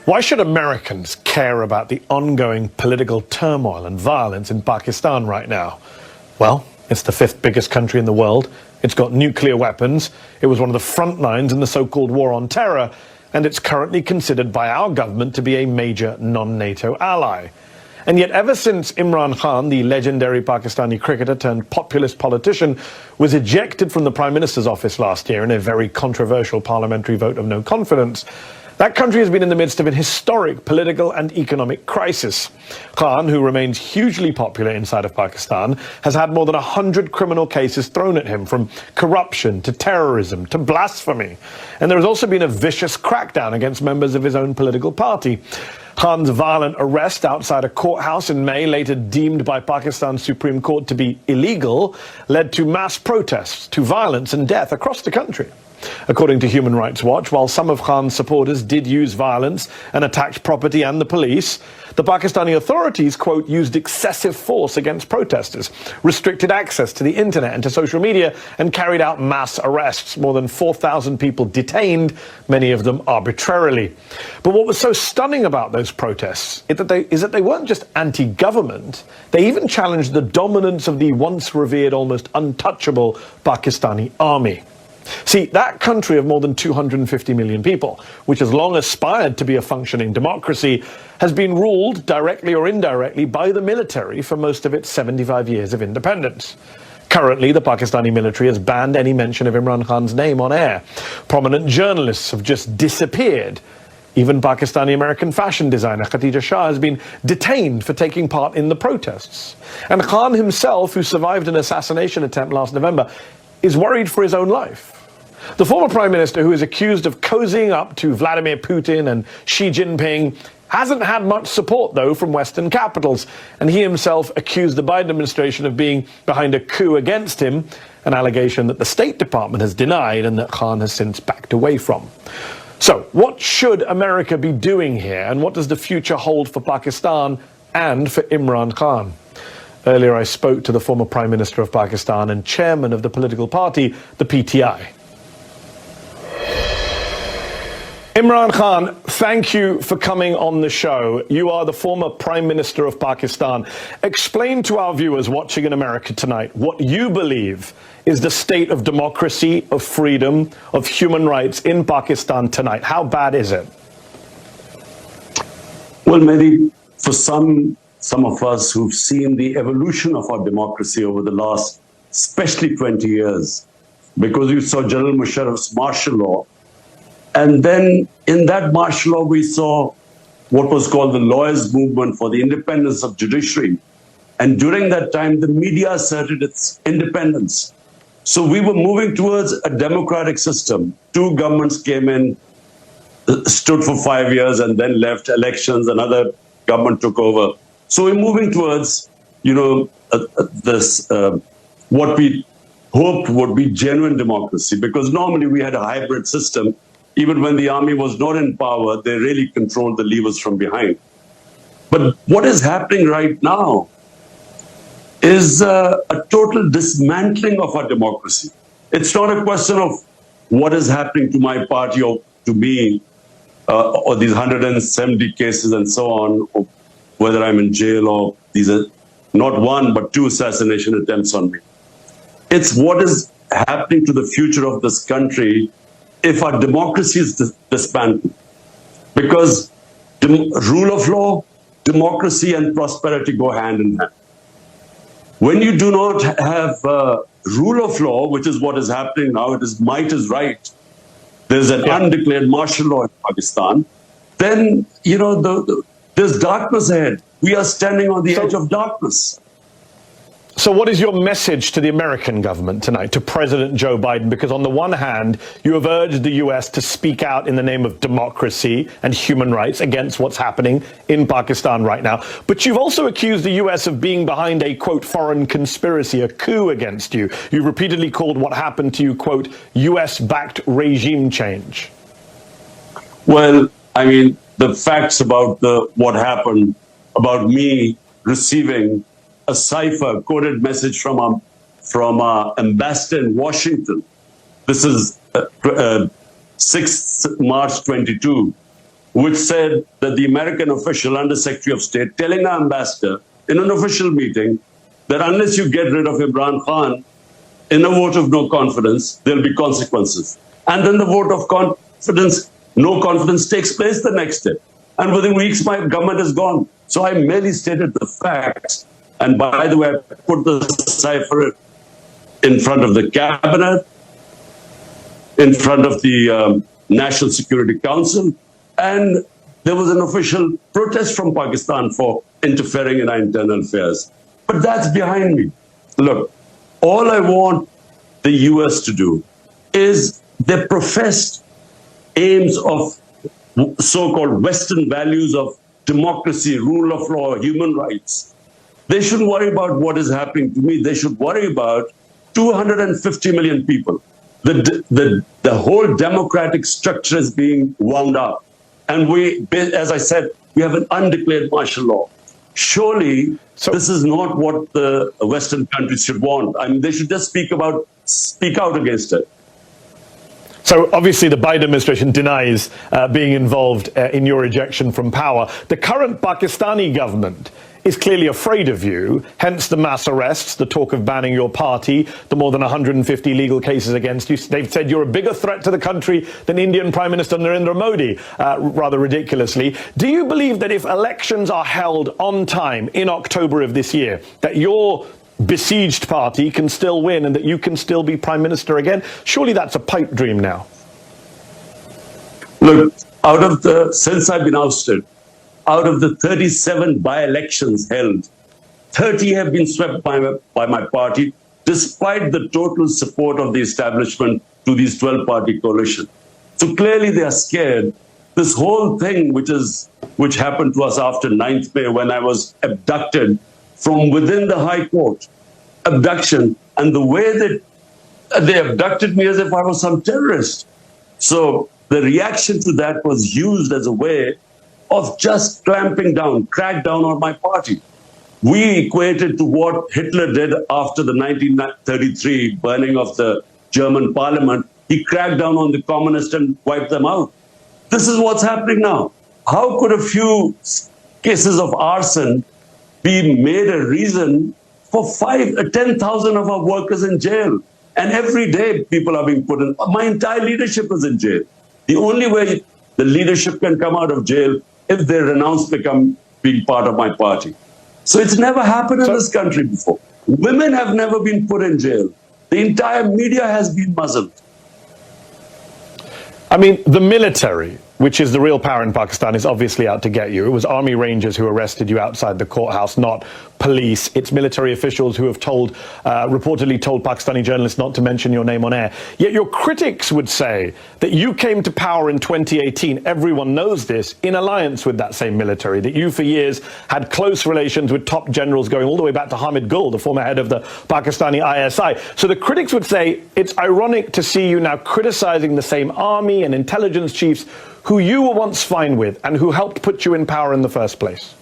Why should Americans care about the ongoing political turmoil and violence in Pakistan right now? Well, it's the fifth biggest country in the world. It's got nuclear weapons. It was one of the front lines in the so-called war on terror. And it's currently considered by our government to be a major non-NATO ally. And yet ever since Imran Khan, the legendary Pakistani cricketer turned populist politician, was ejected from the Prime Minister's office last year in a very controversial parliamentary vote of no confidence, that country has been in the midst of an historic political and economic crisis. Khan, who remains hugely popular inside of Pakistan, has had more than 100 criminal cases thrown at him, from corruption to terrorism to blasphemy. And there has also been a vicious crackdown against members of his own political party. Khan's violent arrest outside a courthouse in May, later deemed by Pakistan's Supreme Court to be illegal, led to mass protests, to violence and death across the country. According to Human Rights Watch, while some of Khan's supporters did use violence and attacked property and the police, the Pakistani authorities, quote, used excessive force against protesters, restricted access to the internet and to social media, and carried out mass arrests. More than 4,000 people detained, many of them arbitrarily. But what was so stunning about those protests is that they weren't just anti-government. They even challenged the dominance of the once revered, almost untouchable Pakistani army. See, that country of more than 250 million people, which has long aspired to be a functioning democracy, has been ruled, directly or indirectly, by the military for most of its 75 years of independence. Currently, the Pakistani military has banned any mention of Imran Khan's name on air. Prominent journalists have just disappeared. Even Pakistani-American fashion designer Khatija Shah has been detained for taking part in the protests. And Khan himself, who survived an assassination attempt last November, is worried for his own life. The former Prime Minister, who is accused of cozying up to Vladimir Putin and Xi Jinping, hasn't had much support, though, from Western capitals, and he himself accused the Biden administration of being behind a coup against him, an allegation that the State Department has denied and that Khan has since backed away from. So, what should America be doing here, and what does the future hold for Pakistan and for Imran Khan? Earlier, I spoke to the former Prime Minister of Pakistan and chairman of the political party, the PTI. Imran Khan, thank you for coming on the show. You are the former Prime Minister of Pakistan. Explain to our viewers watching in America tonight what you believe is the state of democracy, of freedom, of human rights in Pakistan tonight. How bad is it? Well, Mehdi, for some of us who've seen the evolution of our democracy over the last, especially 20 years, because you saw General Musharraf's martial law, and then in that martial law, we saw what was called the lawyers' movement for the independence of judiciary. And during that time, the media asserted its independence. So we were moving towards a democratic system. Two governments came in, stood for 5 years, and then left elections. Another government took over. So we're moving towards, what we hoped would be genuine democracy, because normally we had a hybrid system. Even when the army was not in power, they really controlled the levers from behind. But what is happening right now is a total dismantling of our democracy. It's not a question of what is happening to my party or to me, or these 170 cases and so on, or whether I'm in jail, or these are not one, but two assassination attempts on me. It's what is happening to the future of this country if our democracy is disbanded. Because rule of law, democracy and prosperity go hand in hand. When you do not have rule of law, which is what is happening now, it is might is right. There's an undeclared martial law in Pakistan. Then, there's darkness ahead. We are standing on the edge of darkness. So what is your message to the American government tonight, to President Joe Biden? Because on the one hand, you have urged the U.S. to speak out in the name of democracy and human rights against what's happening in Pakistan right now. But you've also accused the U.S. of being behind a, quote, foreign conspiracy, a coup against you. You've repeatedly called what happened to you, quote, U.S.-backed regime change. Well, I mean, the facts about what happened, about me receiving a cipher coded message from our ambassador in Washington. This is 6th March 22. which said that the American official, Under Secretary of State, telling our ambassador in an official meeting that unless you get rid of Imran Khan in a vote of no confidence, there'll be consequences. And then the vote of confidence, no confidence, takes place the next day. And within weeks, my government is gone. So I merely stated the facts. And by the way, I put the cipher in front of the cabinet, in front of the National Security Council, and there was an official protest from Pakistan for interfering in our internal affairs. But that's behind me. Look, all I want the US to do is their professed aims of so-called Western values of democracy, rule of law, human rights. They shouldn't worry about what is happening to me. They should worry about 250 million people. The whole democratic structure is being wound up. And we, as I said, we have an undeclared martial law. Surely, this is not what the Western countries should want. I mean, they should just speak out against it. So obviously the Biden administration denies being involved in your ejection from power. The current Pakistani government is clearly afraid of you, hence the mass arrests, the talk of banning your party, the more than 150 legal cases against you. They've said you're a bigger threat to the country than Indian Prime Minister Narendra Modi, rather ridiculously. Do you believe that if elections are held on time in October of this year, that your besieged party can still win and that you can still be Prime Minister again? Surely that's a pipe dream now. Look, since I've been ousted, out of the 37 by-elections held, 30 have been swept by my party, despite the total support of the establishment to these 12-party coalition. So clearly they are scared. This whole thing, which happened to us after 9th May, when I was abducted from within the High Court, abduction, and the way that they abducted me as if I was some terrorist. So the reaction to that was used as a way of just clamping down, crack down on my party. We equated to what Hitler did after the 1933 burning of the German parliament. He cracked down on the communists and wiped them out. This is what's happening now. How could a few cases of arson be made a reason for 10,000 of our workers in jail? And every day people are being put in. My entire leadership is in jail. The only way the leadership can come out of jail if they renounce being part of my party. So it's never happened in this country before. Women have never been put in jail. The entire media has been muzzled. I mean, the military, which is the real power in Pakistan, is obviously out to get you. It was Army Rangers who arrested you outside the courthouse, not police. It's military officials who have reportedly told Pakistani journalists not to mention your name on air. Yet your critics would say that you came to power in 2018, everyone knows this, in alliance with that same military, that you for years had close relations with top generals going all the way back to Hamid Gul, the former head of the Pakistani ISI. So the critics would say it's ironic to see you now criticizing the same army and intelligence chiefs who you were once fine with and who helped put you in power in the first place.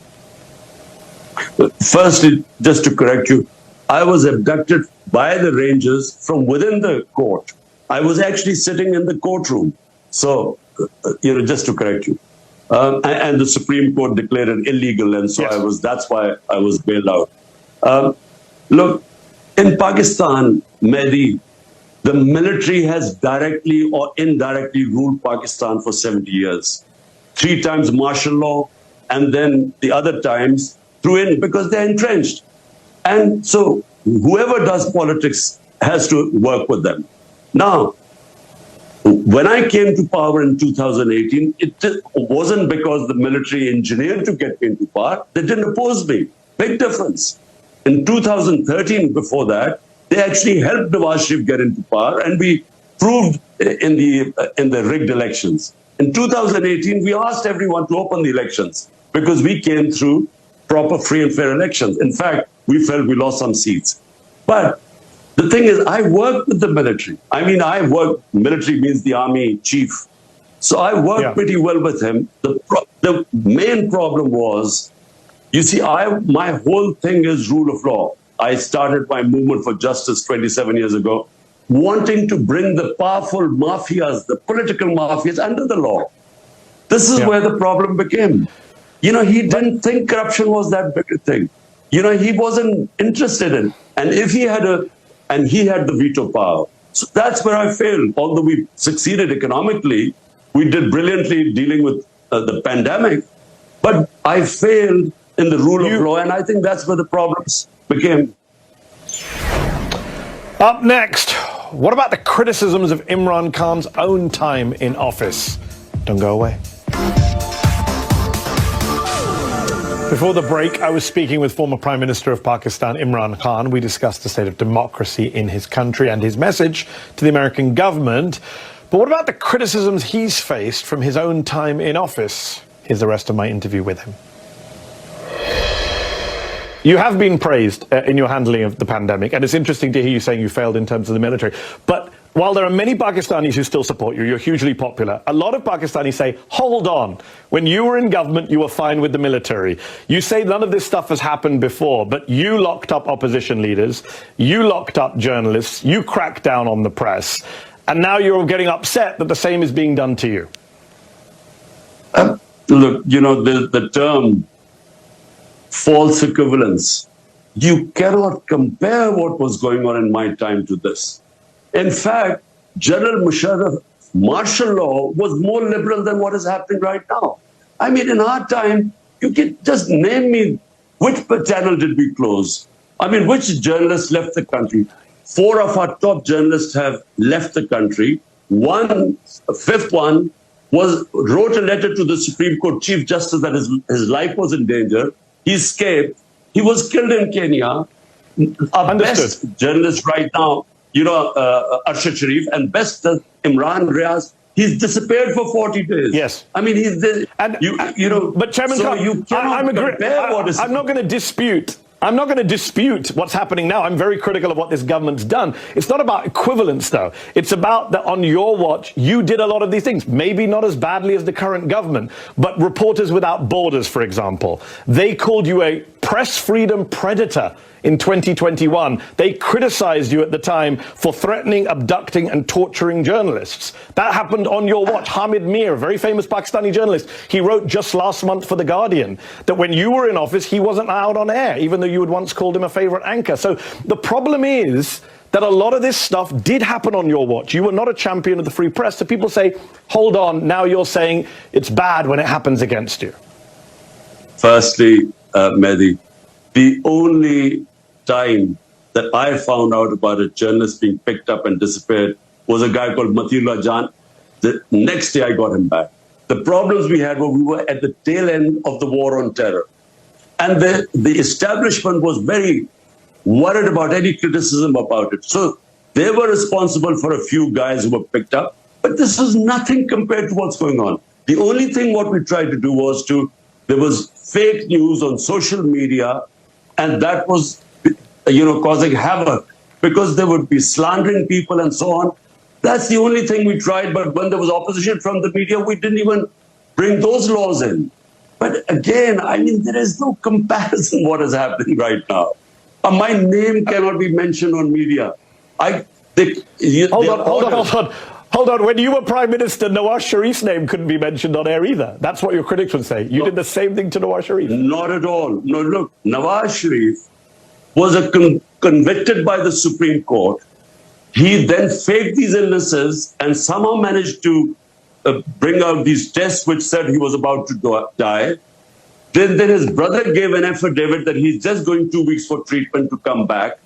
Firstly, just to correct you, I was abducted by the Rangers from within the court. I was actually sitting in the courtroom. So, just to correct you. And the Supreme Court declared it illegal, and so yes. That's why I was bailed out. Look, in Pakistan, Mehdi, the military has directly or indirectly ruled Pakistan for 70 years. 3 times martial law, and then the other times because they're entrenched. And so whoever does politics has to work with them. Now, when I came to power in 2018, it wasn't because the military engineered to get me into power. They didn't oppose me. Big difference. In 2013, before that, they actually helped Nawaz Sharif get into power, and we proved in the rigged elections. In 2018, we asked everyone to open the elections because we came through proper, free and fair elections. In fact, we felt we lost some seats. But the thing is, I worked with the military. I mean, military means the army chief. So I worked pretty well with him. The main problem was, you see, my whole thing is rule of law. I started my movement for justice 27 years ago, wanting to bring the powerful mafias, the political mafias, under the law. This is where the problem became. He didn't think corruption was that big a thing. He wasn't interested in. And if he had he had the veto power. So that's where I failed. Although we succeeded economically, we did brilliantly dealing with the pandemic, but I failed in the rule of law, and I think that's where the problems became. Up next, what about the criticisms of Imran Khan's own time in office? Don't go away. Before the break, I was speaking with former Prime Minister of Pakistan, Imran Khan. We discussed the state of democracy in his country and his message to the American government. But what about the criticisms he's faced from his own time in office? Here's the rest of my interview with him. You have been praised in your handling of the pandemic, and it's interesting to hear you saying you failed in terms of the military. But while there are many Pakistanis who still support you, you're hugely popular, a lot of Pakistanis say, hold on, when you were in government, you were fine with the military. You say none of this stuff has happened before, but you locked up opposition leaders, you locked up journalists, you cracked down on the press, and now you're getting upset that the same is being done to you. Look, the term false equivalence, you cannot compare what was going on in my time to this. In fact, General Musharraf's martial law was more liberal than what is happening right now. I mean, in our time, you can just name me which channel did we close? I mean, which journalists left the country? 4 of our top journalists have left the country. A fifth one wrote a letter to the Supreme Court Chief Justice that his life was in danger. He escaped. He was killed in Kenya. Our best journalist right now, Arshad Sharif, and best Imran Riaz, he's disappeared for 40 days. Yes. I mean, he's there. And, but Chairman so Khan, you cannot compare what is... I'm not going to dispute. I'm not going to dispute what's happening now. I'm very critical of what this government's done. It's not about equivalence, though. It's about that on your watch, you did a lot of these things. Maybe not as badly as the current government, but Reporters Without Borders, for example, they called you a press freedom predator in 2021. They criticized you at the time for threatening, abducting and torturing journalists. That happened on your watch. Hamid Mir, a very famous Pakistani journalist, he wrote just last month for The Guardian that when you were in office, he wasn't allowed on air, even though you had once called him a favorite anchor. So the problem is that a lot of this stuff did happen on your watch. You were not a champion of the free press. So people say, hold on, now you're saying it's bad when it happens against you. Firstly, Mehdi, the only time that I found out about a journalist being picked up and disappeared was a guy called Matiullah Jan. The next day I got him back. The problems we had were we were at the tail end of the war on terror. And the establishment was very worried about any criticism about it. So they were responsible for a few guys who were picked up, but this was nothing compared to what's going on. The only thing what we tried to do was there was fake news on social media, and that was, causing havoc because there would be slandering people and so on. That's the only thing we tried. But when there was opposition from the media, we didn't even bring those laws in. But again, I mean, there is no comparison what is happening right now. My name cannot be mentioned on media. Hold on. When you were Prime Minister, Nawaz Sharif's name couldn't be mentioned on air either. That's what your critics would say. You did the same thing to Nawaz Sharif. Not at all. No, look, Nawaz Sharif was convicted by the Supreme Court. He then faked these illnesses and somehow managed to bring out these tests which said he was about to die. Then his brother gave an affidavit that he's just going 2 weeks for treatment to come back.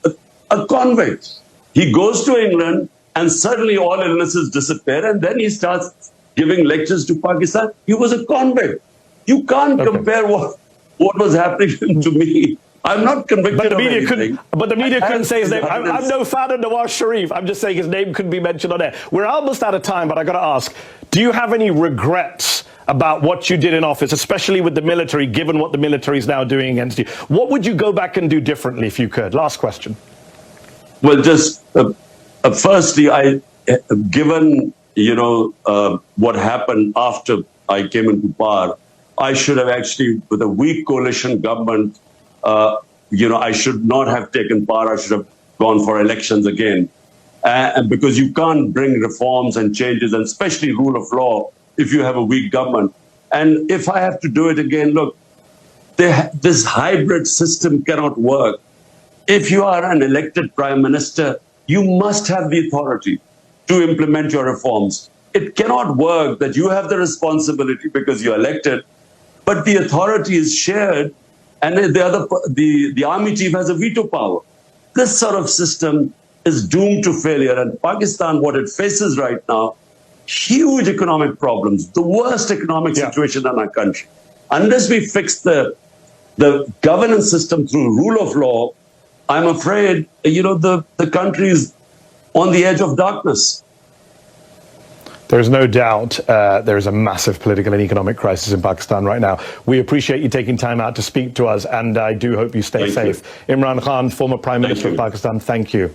A convict. He goes to England and suddenly all illnesses disappear, and then he starts giving lectures to Pakistan. He was a convict. You can't compare what was happening to me. I'm not convicted of anything. But the media couldn't say his name. I'm no fan of Nawaz Sharif. I'm just saying his name couldn't be mentioned on air. We're almost out of time, but I got to ask, do you have any regrets about what you did in office, especially with the military, given what the military is now doing against you? What would you go back and do differently if you could? Last question. Well, just firstly, given what happened after I came into power, I should have actually, with a weak coalition government, I should not have taken power. I should have gone for elections again, because you can't bring reforms and changes, and especially rule of law, if you have a weak government. And if I have to do it again, look, this hybrid system cannot work. If you are an elected prime minister, you must have the authority to implement your reforms. It cannot work that you have the responsibility because you're elected, but the authority is shared and the army chief has a veto power. This sort of system is doomed to failure. And Pakistan, what it faces right now, huge economic problems, the worst economic situation in our country. Unless we fix the governance system through rule of law, I'm afraid, the country is on the edge of darkness. There's no doubt there is a massive political and economic crisis in Pakistan right now. We appreciate you taking time out to speak to us, and I do hope you stay safe. Imran Khan, former Prime Minister of Pakistan, thank you.